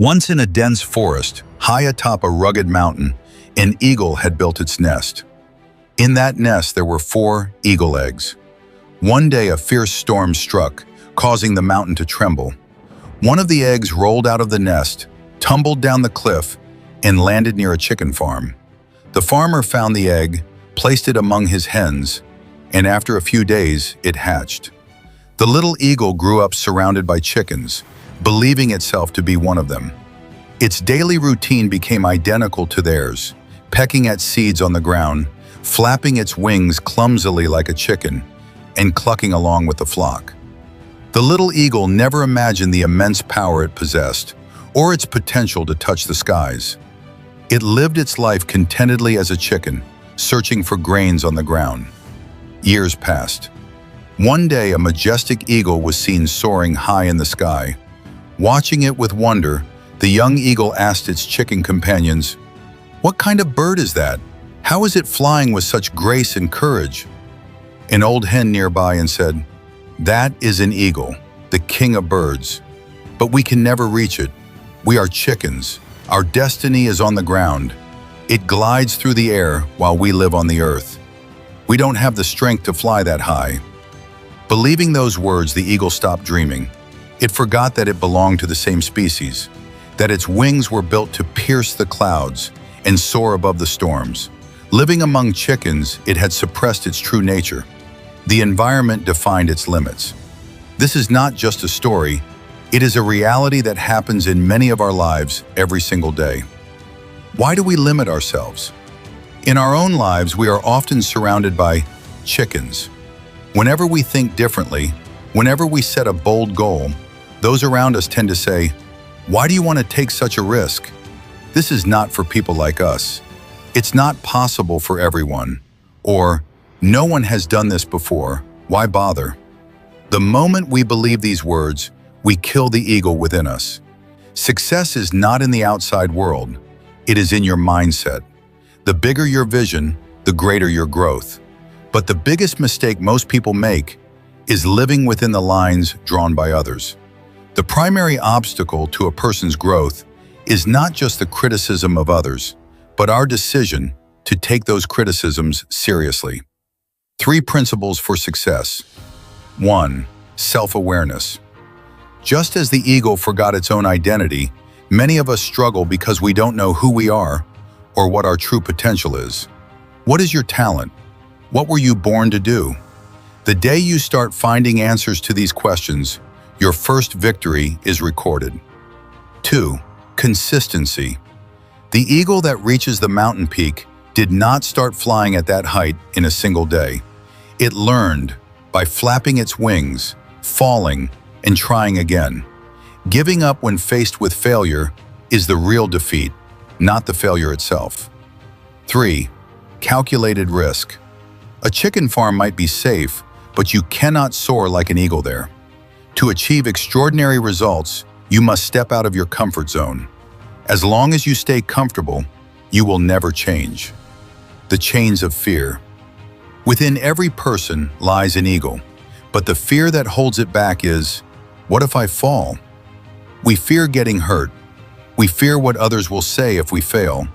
Once in a dense forest, high atop a rugged mountain, an eagle had built its nest. In that nest there were 4 eagle eggs. One day a fierce storm struck, causing the mountain to tremble. One of the eggs rolled out of the nest, tumbled down the cliff, and landed near a chicken farm. The farmer found the egg, placed it among his hens, and after a few days it hatched. The little eagle grew up surrounded by chickens, believing itself to be one of them. Its daily routine became identical to theirs, pecking at seeds on the ground, flapping its wings clumsily like a chicken, and clucking along with the flock. The little eagle never imagined the immense power it possessed, or its potential to touch the skies. It lived its life contentedly as a chicken, searching for grains on the ground. Years passed. One day, a majestic eagle was seen soaring high in the sky. Watching it with wonder, the young eagle asked its chicken companions, "What kind of bird is that? How is it flying with such grace and courage?" An old hen nearby and said, "That is an eagle, the king of birds. But we can never reach it. We are chickens. Our destiny is on the ground. It glides through the air while we live on the earth. We don't have the strength to fly that high." Believing those words, the eagle stopped dreaming. It forgot that it belonged to the same species, that its wings were built to pierce the clouds and soar above the storms. Living among chickens, it had suppressed its true nature. The environment defined its limits. This is not just a story, it is a reality that happens in many of our lives every single day. Why do we limit ourselves? In our own lives, we are often surrounded by chickens. Whenever we think differently, whenever we set a bold goal, those around us tend to say, "Why do you want to take such a risk? This is not for people like us. It's not possible for everyone." Or, "No one has done this before. Why bother?" The moment we believe these words, we kill the eagle within us. Success is not in the outside world. It is in your mindset. The bigger your vision, the greater your growth. But the biggest mistake most people make is living within the lines drawn by others. The primary obstacle to a person's growth is not just the criticism of others, but our decision to take those criticisms seriously. 3 principles for success. 1. Self-awareness. Just as the eagle forgot its own identity, many of us struggle because we don't know who we are or what our true potential is. What is your talent? What were you born to do? The day you start finding answers to these questions, your first victory is recorded. 2. Consistency. The eagle that reaches the mountain peak did not start flying at that height in a single day. It learned by flapping its wings, falling, and trying again. Giving up when faced with failure is the real defeat, not the failure itself. 3. Calculated risk. A chicken farm might be safe, but you cannot soar like an eagle there. To achieve extraordinary results, you must step out of your comfort zone. As long as you stay comfortable, you will never change. The chains of fear. Within every person lies an eagle, but the fear that holds it back is, what if I fall? We fear getting hurt. We fear what others will say if we fail.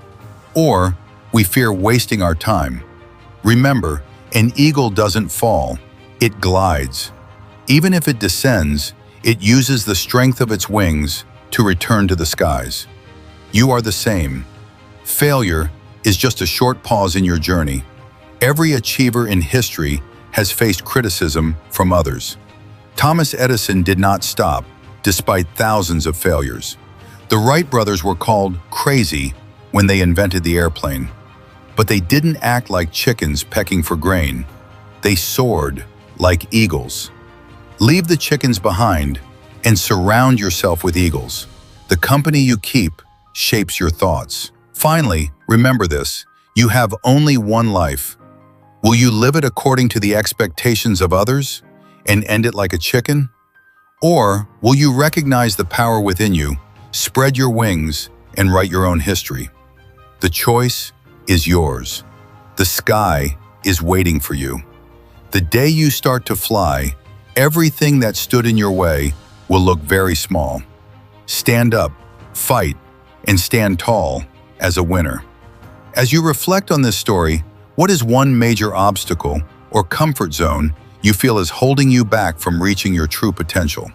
Or we fear wasting our time. Remember, an eagle doesn't fall, it glides. Even if it descends, it uses the strength of its wings to return to the skies. You are the same. Failure is just a short pause in your journey. Every achiever in history has faced criticism from others. Thomas Edison did not stop, despite thousands of failures. The Wright brothers were called crazy when they invented the airplane. But they didn't act like chickens pecking for grain. They soared like eagles. Leave the chickens behind and surround yourself with eagles. The company you keep shapes your thoughts. Finally, remember this: you have only one life. Will you live it according to the expectations of others and end it like a chicken? Or will you recognize the power within you, spread your wings, and write your own history? The choice is yours. The sky is waiting for you. The day you start to fly, everything that stood in your way will look very small. Stand up, fight, and stand tall as a winner. As you reflect on this story, what is one major obstacle or comfort zone you feel is holding you back from reaching your true potential?